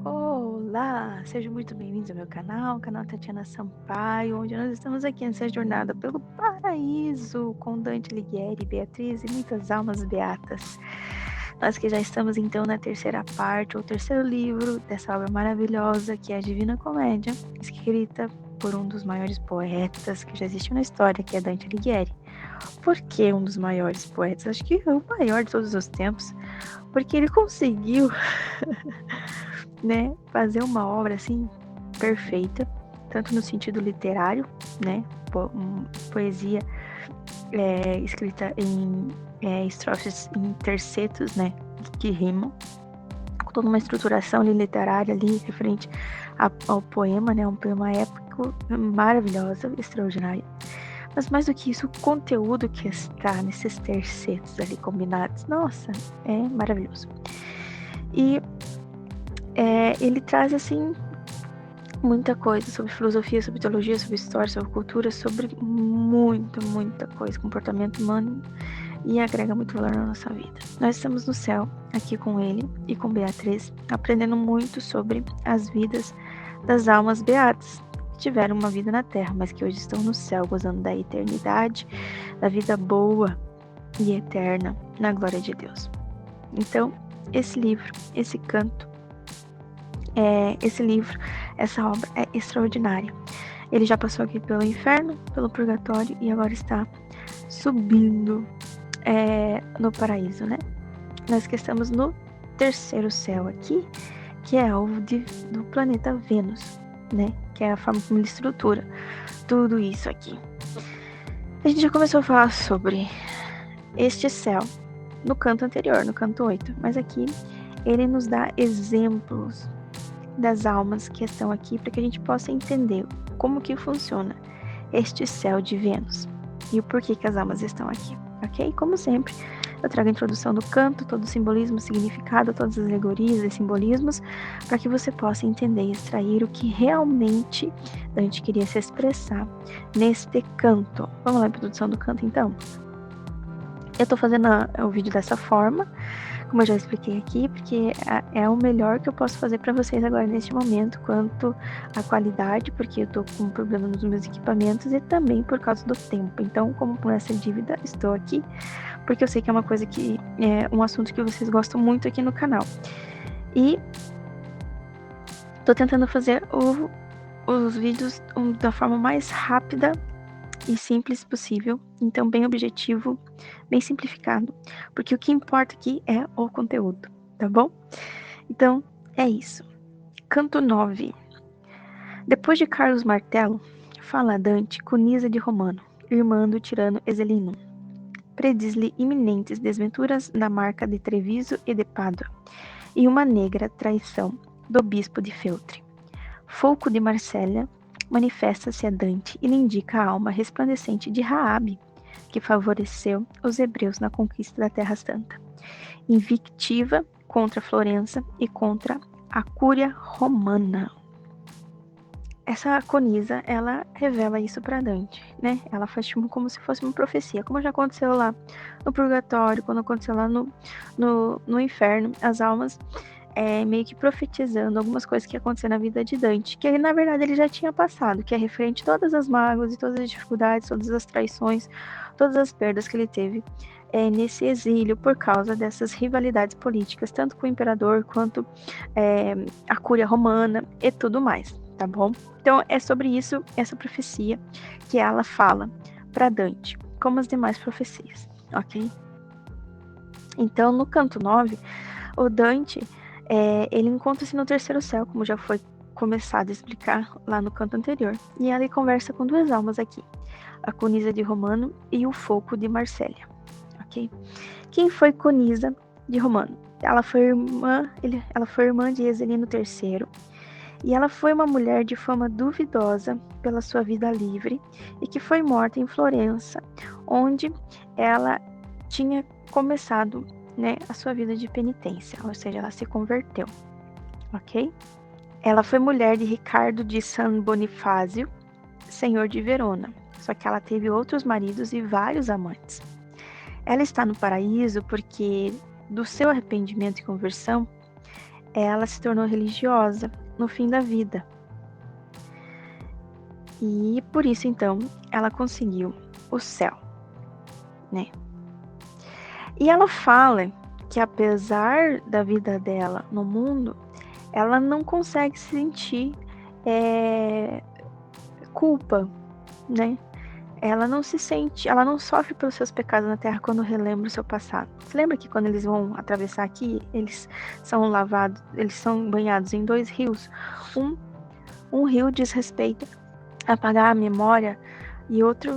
Olá, sejam muito bem-vindos ao meu canal Tatiana Sampaio, onde nós estamos aqui nessa jornada pelo paraíso com Dante Alighieri, Beatriz e muitas almas beatas. Nós que já estamos então na terceira parte, ou terceiro livro dessa obra maravilhosa que é a Divina Comédia, escrita por um dos maiores poetas que já existiu na história, que é Dante Alighieri. Por que um dos maiores poetas? Acho que é o maior de todos os tempos, porque ele conseguiu né, fazer uma obra assim perfeita, tanto no sentido literário, né, poesia escrita em estrofes em tercetos, né, que rimam, com toda uma estruturação literária ali referente ao poema, né, um poema épico maravilhosa, extraordinário. Mas mais do que isso, o conteúdo que está nesses tercetos ali combinados, nossa, é maravilhoso. E ele traz assim muita coisa sobre filosofia, sobre teologia, sobre história, sobre cultura, sobre muita coisa, comportamento humano, e agrega muito valor na nossa vida. Nós estamos no céu, aqui com ele e com Beatriz, aprendendo muito sobre as vidas das almas beatas, que tiveram uma vida na terra, mas que hoje estão no céu, gozando da eternidade, da vida boa e eterna, na glória de Deus. Então, esse livro, esse canto, esse livro, essa obra é extraordinária. Ele já passou aqui pelo inferno, pelo purgatório e agora está subindo no paraíso, né? Nós que estamos no terceiro céu aqui, que é alvo do planeta Vênus, né? Que é a forma como ele estrutura tudo isso aqui. A gente já começou a falar sobre este céu no canto anterior, no canto 8, mas aqui ele nos dá exemplos das almas que estão aqui para que a gente possa entender como que funciona este céu de Vênus e o porquê que as almas estão aqui, ok? Como sempre, eu trago a introdução do canto, todo o simbolismo, significado, todas as alegorias e simbolismos, para que você possa entender e extrair o que realmente a gente queria se expressar neste canto. Vamos lá, introdução do canto, então? Eu tô fazendo o vídeo dessa forma, como eu já expliquei aqui, porque é o melhor que eu posso fazer para vocês agora neste momento, quanto à qualidade, porque eu tô com um problema nos meus equipamentos e também por causa do tempo. Então, como por essa dívida, estou aqui, porque eu sei que é uma coisa que é um assunto que vocês gostam muito aqui no canal. E tô tentando fazer os vídeos da forma mais rápida e simples possível, então bem objetivo, bem simplificado, porque o que importa aqui é o conteúdo, tá bom? Então, é isso. Canto 9. Depois de Carlos Martello, fala Dante Cunisa de Romano, irmã do tirano Exelino. Prediz-lhe iminentes desventuras na marca de Treviso e de Pádua, e uma negra traição do bispo de Feltre. Folco de Marsella manifesta-se a Dante e lhe indica a alma resplandecente de Raabe, que favoreceu os hebreus na conquista da Terra Santa, invictiva contra Florença e contra a Cúria Romana. Essa Conisa, ela revela isso para Dante, né? Ela faz tipo como se fosse uma profecia, como já aconteceu lá no Purgatório, quando aconteceu lá no Inferno, as almas meio que profetizando algumas coisas que aconteceram na vida de Dante, que na verdade ele já tinha passado, que é referente a todas as mágoas e todas as dificuldades, todas as traições, todas as perdas que ele teve nesse exílio por causa dessas rivalidades políticas, tanto com o imperador quanto a Cúria Romana e tudo mais, tá bom? Então é sobre isso, essa profecia que ela fala para Dante, como as demais profecias, ok? Então no canto 9, o Dante ele encontra-se no terceiro céu, como já foi começado a explicar lá no canto anterior. E ela conversa com duas almas aqui, a Conisa de Romano e o Folco de Marsella, ok? Quem foi Conisa de Romano? Ela foi irmã de Exelino III, e ela foi uma mulher de fama duvidosa pela sua vida livre e que foi morta em Florença, onde ela tinha começado a sua vida de penitência, ou seja, ela se converteu, ok? Ela foi mulher de Ricardo de San Bonifácio, senhor de Verona, só que ela teve outros maridos e vários amantes. Ela está no paraíso porque, do seu arrependimento e conversão, ela se tornou religiosa no fim da vida. E por isso, então, ela conseguiu o céu, né? E ela fala que apesar da vida dela no mundo, ela não consegue sentir culpa, né? Ela não se sente, ela não sofre pelos seus pecados na terra quando relembra o seu passado. Você lembra que quando eles vão atravessar aqui, eles são lavados, eles são banhados em 2 rios? Um rio diz respeito a apagar a memória e outro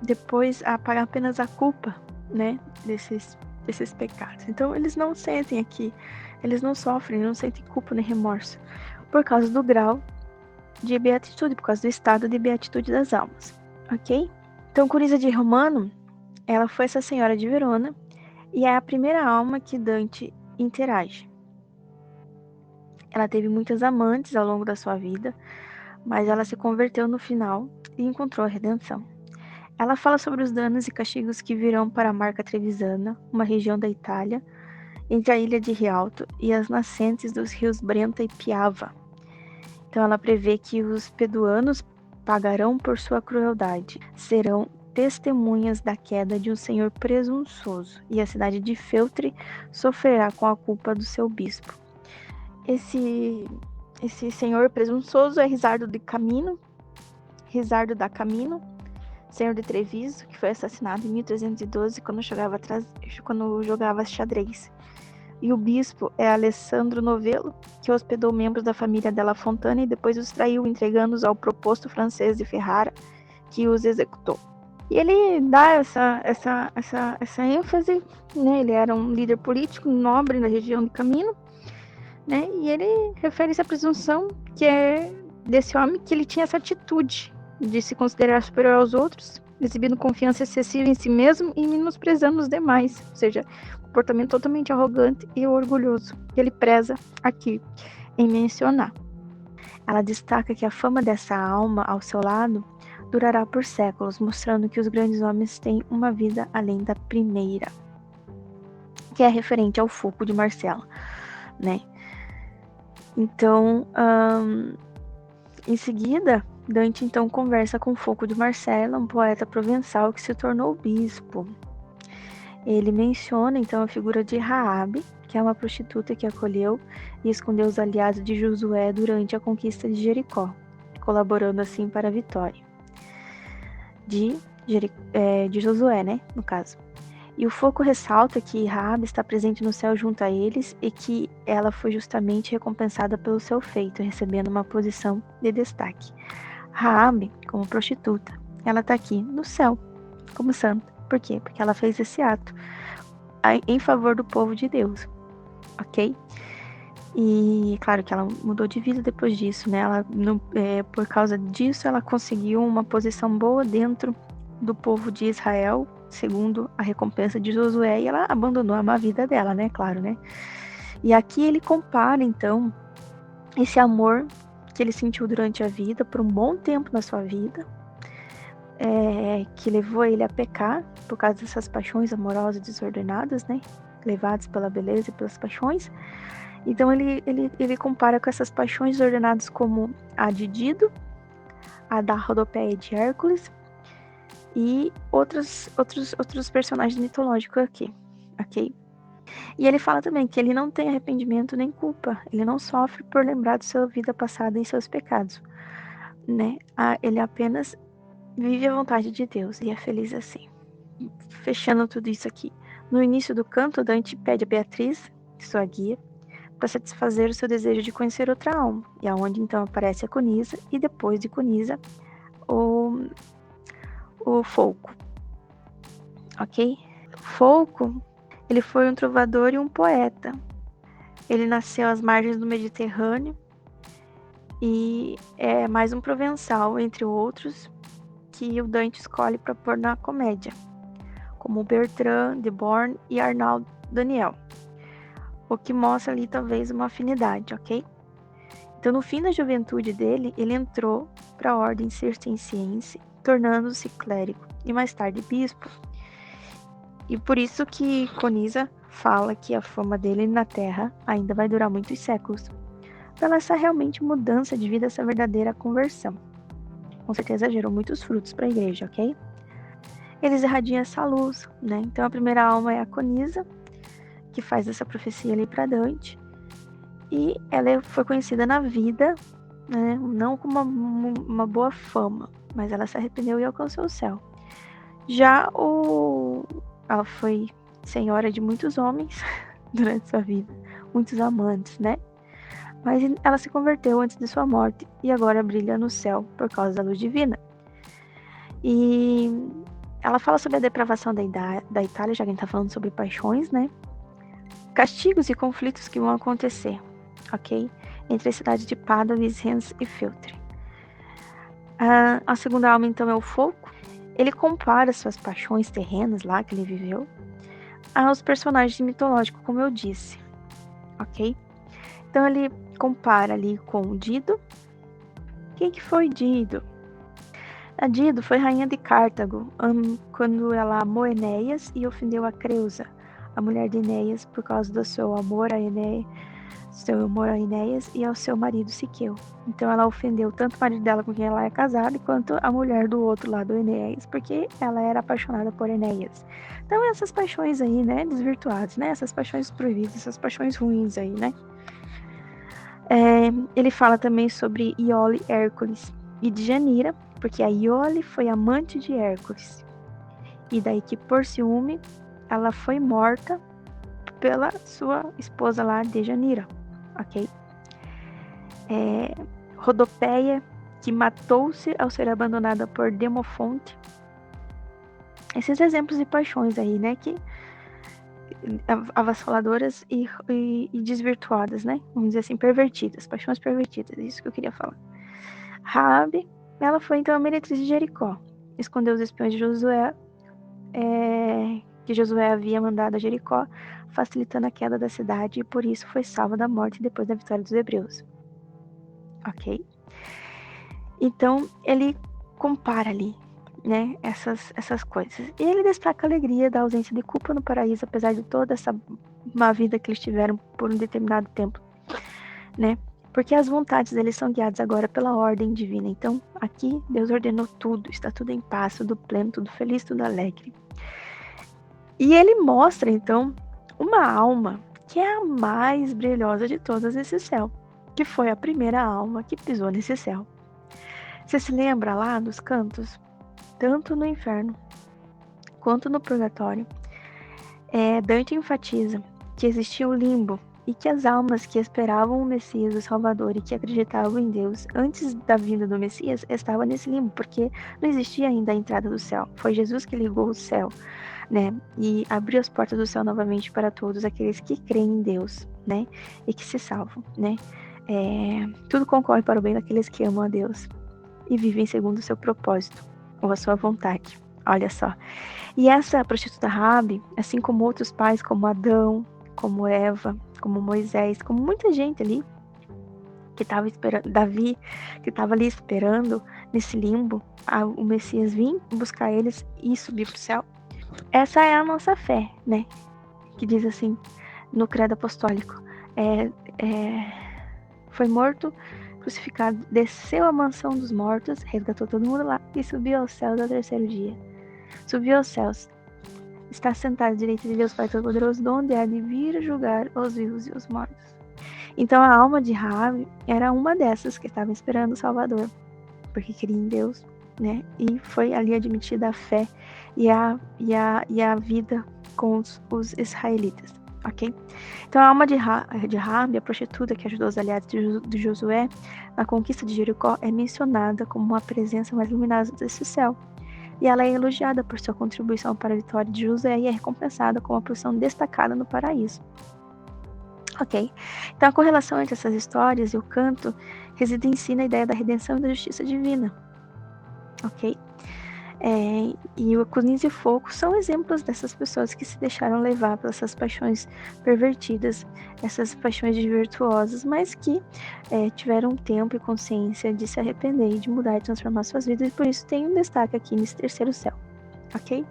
depois a apagar apenas a culpa, né, desses pecados. Então eles não sentem aqui, eles não sofrem, não sentem culpa nem remorso por causa do grau de beatitude, por causa do estado de beatitude das almas, ok? Então, Coriza de Romano, ela foi essa senhora de Verona e é a primeira alma que Dante interage. Ela teve muitas amantes ao longo da sua vida, mas ela se converteu no final e encontrou a redenção. Ela fala sobre os danos e castigos que virão para a Marca Trevisana, uma região da Itália, entre a ilha de Rialto e as nascentes dos rios Brenta e Piava. Então ela prevê que os peduanos pagarão por sua crueldade, serão testemunhas da queda de um senhor presunçoso, e a cidade de Feltre sofrerá com a culpa do seu bispo. Esse senhor presunçoso é Risardo da Camino, senhor de Treviso, que foi assassinado em 1312 quando jogava xadrez. E o bispo é Alessandro Novello, que hospedou membros da família della Fontana e depois os traiu, entregando-os ao proposto francês de Ferrara, que os executou. E ele dá essa ênfase, né? Ele era um líder político nobre na região de Camino, né? E ele refere-se à presunção que é desse homem, que ele tinha essa atitude de se considerar superior aos outros, exibindo confiança excessiva em si mesmo e menosprezando os demais, ou seja, comportamento totalmente arrogante e orgulhoso, que ele preza aqui em mencionar. Ela destaca que a fama dessa alma ao seu lado durará por séculos, mostrando que os grandes homens têm uma vida além da primeira, que é referente ao Foco de Marcela, né? Então, em seguida, Dante então conversa com Foco de Marcela, um poeta provençal que se tornou bispo. Ele menciona então a figura de Raabe, que é uma prostituta que acolheu e escondeu os aliados de Josué durante a conquista de Jericó, colaborando assim para a vitória de Josué, né, no caso. E o Foco ressalta que Raabe está presente no céu junto a eles e que ela foi justamente recompensada pelo seu feito, recebendo uma posição de destaque. Raabe, como prostituta, ela está aqui no céu, como santa. Por quê? Porque ela fez esse ato em favor do povo de Deus, ok? E claro que ela mudou de vida depois disso, né? Ela, por causa disso, ela conseguiu uma posição boa dentro do povo de Israel, segundo a recompensa de Josué, e ela abandonou a má vida dela, né? Claro, né? E aqui ele compara, então, esse amor que ele sentiu durante a vida, por um bom tempo na sua vida, que levou ele a pecar por causa dessas paixões amorosas desordenadas, né? Levados pela beleza e pelas paixões. Então ele compara com essas paixões desordenadas como a de Dido, a da Rodopeia de Hércules e outros personagens mitológicos aqui, ok? E ele fala também que ele não tem arrependimento nem culpa, ele não sofre por lembrar de sua vida passada e seus pecados, né? Ele apenas vive a vontade de Deus e é feliz assim. Fechando tudo isso aqui. No início do canto, Dante pede a Beatriz, sua guia, para satisfazer o seu desejo de conhecer outra alma, e aonde então aparece a Conisa, e depois de Conisa, o Folco. Ok? Folco, ele foi um trovador e um poeta. Ele nasceu às margens do Mediterrâneo e é mais um provençal, entre outros, que o Dante escolhe para pôr na comédia, como Bertrand de Born e Arnaud Daniel, o que mostra ali talvez uma afinidade, ok? Então, no fim da juventude dele, ele entrou para a ordem cisterciense, tornando-se clérigo e mais tarde bispo. E por isso que Conisa fala que a fama dele na Terra ainda vai durar muitos séculos. Pela essa realmente mudança de vida, essa verdadeira conversão. Com certeza gerou muitos frutos para a igreja, ok? Eles irradiam essa luz, né? Então a primeira alma é a Conisa, que faz essa profecia ali para Dante. E ela foi conhecida na vida, né? Não com uma boa fama, mas ela se arrependeu e alcançou o céu. Já ela foi senhora de muitos homens durante sua vida, muitos amantes, né? Mas ela se converteu antes de sua morte e agora brilha no céu por causa da luz divina. E ela fala sobre a depravação da Itália, já que a gente tá falando sobre paixões, né? Castigos e conflitos que vão acontecer, ok? Entre as cidades de Pádua, Vicenza e Feltre. A segunda alma, então, é o Foco. Ele compara suas paixões terrenas lá que ele viveu aos personagens mitológicos, como eu disse, ok? Então ele compara ali com o Dido. Quem que foi Dido? A Dido foi rainha de Cartago quando ela amou Enéas e ofendeu a Creusa, a mulher de Enéas, por causa do seu amor a Enéas e ao seu marido Siqueu. Então ela ofendeu tanto o marido dela com quem ela é casada, quanto a mulher do outro lado, Enéas, porque ela era apaixonada por Enéas. Então essas paixões aí, né, desvirtuadas, né, essas paixões proibidas, essas paixões ruins aí, né. Ele fala também sobre Iole, Hércules e Djanira, porque a Iole foi amante de Hércules. E daí que por ciúme, ela foi morta pela sua esposa lá, Djanira, ok? Rodopeia, que matou-se ao ser abandonada por Demofonte. Esses exemplos de paixões aí, né, que avassaladoras e desvirtuadas, né? Vamos dizer assim, pervertidas, paixões pervertidas, isso que eu queria falar. Raabe, ela foi então a meretriz de Jericó, escondeu os espiões de Josué, que Josué havia mandado a Jericó, facilitando a queda da cidade, e por isso foi salva da morte depois da vitória dos hebreus. Ok? Então, ele compara ali, né, essas coisas. E ele destaca a alegria da ausência de culpa no paraíso, apesar de toda essa má vida que eles tiveram por um determinado tempo, né? Porque as vontades deles são guiadas agora pela ordem divina. Então, aqui, Deus ordenou tudo, está tudo em paz, tudo pleno, tudo feliz, tudo alegre. E ele mostra, então, uma alma que é a mais brilhosa de todas nesse céu, que foi a primeira alma que pisou nesse céu. Você se lembra lá dos cantos? Tanto no inferno quanto no purgatório, Dante enfatiza que existia o limbo e que as almas que esperavam o Messias, o Salvador, e que acreditavam em Deus antes da vinda do Messias estavam nesse limbo, porque não existia ainda a entrada do céu. Foi Jesus que ligou o céu, né, e abriu as portas do céu novamente para todos aqueles que creem em Deus, né, e que se salvam, né. Tudo concorre para o bem daqueles que amam a Deus e vivem segundo o seu propósito ou a sua vontade. Olha só. E essa prostituta Raabe, assim como outros pais, como Adão, como Eva, como Moisés, como muita gente ali que estava esperando, Davi, que estava ali esperando nesse limbo, o Messias vir buscar eles e subir para o céu. Essa é a nossa fé, né? Que diz assim no credo apostólico: foi morto, crucificado, desceu à mansão dos mortos, resgatou todo mundo lá e subiu aos céus ao terceiro dia. Subiu aos céus, está sentado à direita de Deus Pai Todo-Poderoso, de onde há de vir julgar os vivos e os mortos. Então a alma de Raabe era uma dessas que estava esperando o Salvador, porque cria em Deus, né? E foi ali admitida a fé e a vida com os israelitas, ok? Então a alma de Raabe, a prostituta que ajudou os aliados de Josué na conquista de Jericó, é mencionada como uma presença mais luminosa desse céu. E ela é elogiada por sua contribuição para a vitória de Josué e é recompensada com uma posição destacada no paraíso. Ok? Então a correlação entre essas histórias e o canto reside em si na ideia da redenção e da justiça divina. Ok? E o Conisa e o Foco são exemplos dessas pessoas que se deixaram levar por essas paixões pervertidas, essas paixões virtuosas, mas que tiveram tempo e consciência de se arrepender e de mudar e transformar suas vidas, e por isso tem um destaque aqui nesse terceiro céu, ok?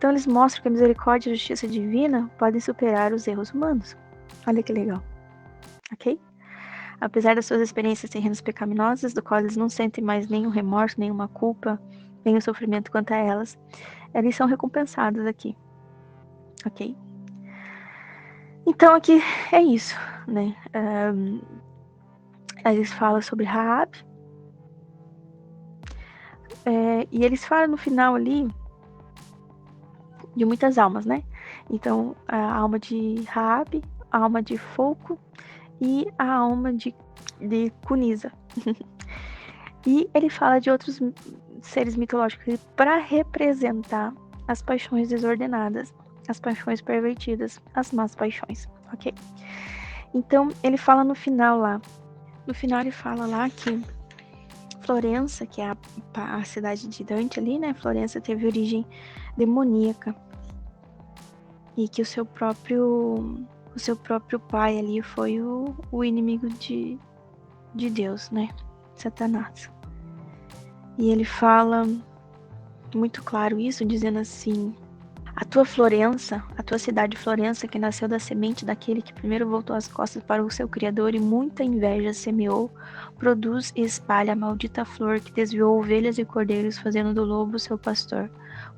Então eles mostram que a misericórdia e a justiça divina podem superar os erros humanos. Olha que legal, ok? Apesar das suas experiências terrenas pecaminosas, do qual eles não sentem mais nenhum remorso, nenhuma culpa, nenhum sofrimento quanto a elas, eles são recompensados aqui, ok? Então aqui é isso, né? Eles falam sobre Raab, e eles falam no final ali de muitas almas, né? Então, a alma de Raab, a alma de Folco e a alma de Cunisa. E ele fala de outros seres mitológicos para representar as paixões desordenadas, as paixões pervertidas, as más paixões, ok? Então, ele fala no final lá. No final ele fala lá que Florença, que é a cidade de Dante ali, né? Florença teve origem demoníaca. E que o seu próprio pai ali foi o inimigo de Deus, né? Satanás. E ele fala muito claro isso, dizendo assim: a tua Florença, a tua cidade Florença, que nasceu da semente daquele que primeiro voltou as costas para o seu Criador e muita inveja semeou, produz e espalha a maldita flor que desviou ovelhas e cordeiros, fazendo do lobo seu pastor.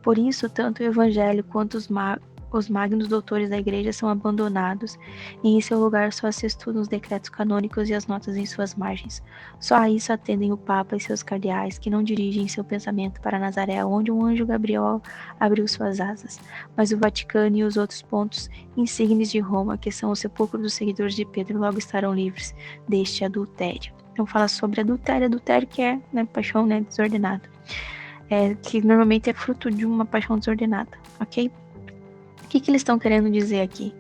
Por isso, tanto o evangelho quanto os magnos doutores da igreja são abandonados, e em seu lugar só se estudam os decretos canônicos e as notas em suas margens. Só a isso atendem o Papa e seus cardeais, que não dirigem seu pensamento para Nazaré, onde um anjo Gabriel abriu suas asas. Mas o Vaticano e os outros pontos insígnes de Roma, que são o sepulcro dos seguidores de Pedro, logo estarão livres deste adultério. Então fala sobre adultério que é, né, paixão, né, desordenada. Que normalmente é fruto de uma paixão desordenada, ok? O que eles estão querendo dizer aqui?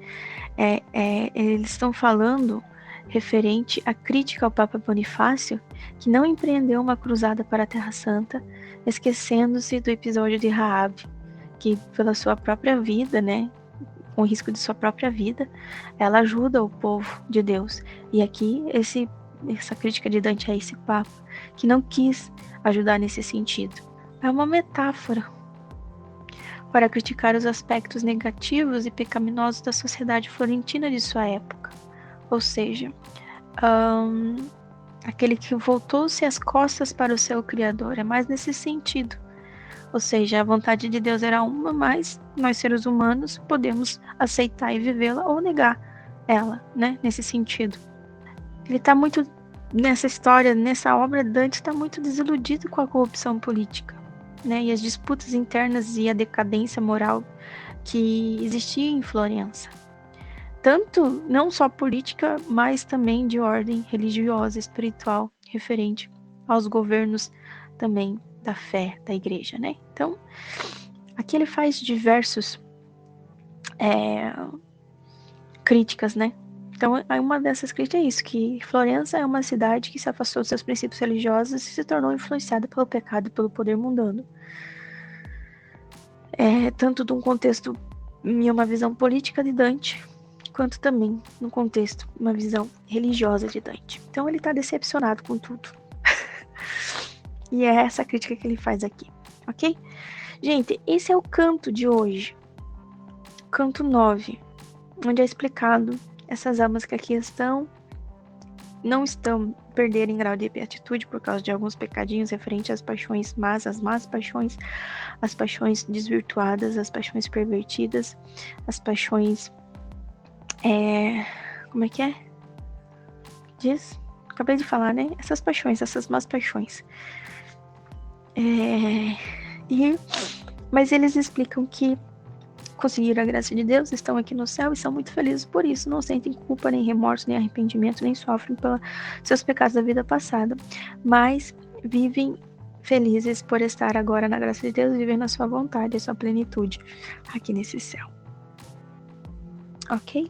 Eles estão falando referente à crítica ao Papa Bonifácio, que não empreendeu uma cruzada para a Terra Santa, esquecendo-se do episódio de Raab, que pela sua própria vida, né, com o risco de sua própria vida, ela ajuda o povo de Deus. E aqui essa crítica de Dante a esse Papa, que não quis ajudar nesse sentido. É uma metáfora para criticar os aspectos negativos e pecaminosos da sociedade florentina de sua época. Ou seja, aquele que voltou-se as costas para o seu Criador, é mais nesse sentido. Ou seja, a vontade de Deus era uma, mas nós seres humanos podemos aceitar e vivê-la ou negar ela, né? Nesse sentido. Ele está muito, nessa história, nessa obra, Dante está muito desiludido com a corrupção política, né? E as disputas internas e a decadência moral que existia em Florença. Tanto, não só política, mas também de ordem religiosa, espiritual, referente aos governos também da fé da igreja, né? Então, aqui ele faz diversos críticas, né? Então, uma dessas críticas é isso, que Florença é uma cidade que se afastou dos seus princípios religiosos e se tornou influenciada pelo pecado e pelo poder mundano. Tanto de um contexto e uma visão política de Dante, quanto também no contexto, uma visão religiosa de Dante. Então, ele está decepcionado com tudo. E é essa crítica que ele faz aqui, ok? Gente, esse é o canto de hoje. Canto 9, onde é explicado essas almas que aqui não estão perderem grau de beatitude por causa de alguns pecadinhos referentes às paixões más, às más paixões, as paixões desvirtuadas, as paixões pervertidas, as paixões... como é que é? Diz? Acabei de falar, né? Essas paixões, essas más paixões. Mas eles explicam que conseguiram a graça de Deus, estão aqui no céu e são muito felizes por isso, não sentem culpa, nem remorso, nem arrependimento, nem sofrem pelos seus pecados da vida passada, mas vivem felizes por estar agora na graça de Deus e viver na sua vontade, a sua plenitude aqui nesse céu. Ok?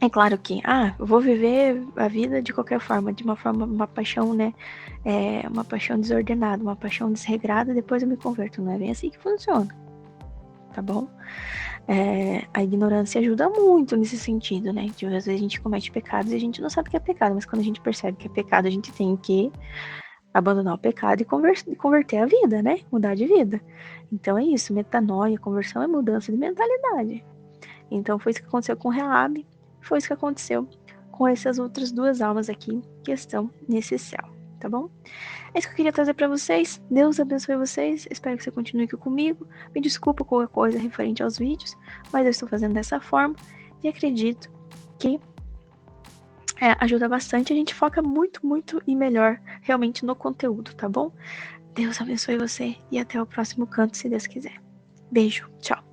É claro que, eu vou viver a vida de qualquer forma, de uma paixão, né? Uma paixão desordenada, uma paixão desregrada, depois eu me converto. Não é bem assim que funciona, tá bom? A ignorância ajuda muito nesse sentido, né? Às vezes a gente comete pecados e a gente não sabe que é pecado, mas quando a gente percebe que é pecado, a gente tem que abandonar o pecado e converter a vida, né? Mudar de vida. Então é isso, metanoia, conversão é mudança de mentalidade. Então foi isso que aconteceu com Raabe, foi isso que aconteceu com essas outras duas almas aqui que estão nesse céu, tá bom? É isso que eu queria trazer para vocês. Deus abençoe vocês. Espero que você continue aqui comigo. Me desculpa qualquer coisa referente aos vídeos, mas eu estou fazendo dessa forma e acredito que ajuda bastante. A gente foca muito, muito e melhor realmente no conteúdo, tá bom? Deus abençoe você e até o próximo canto, se Deus quiser. Beijo, tchau.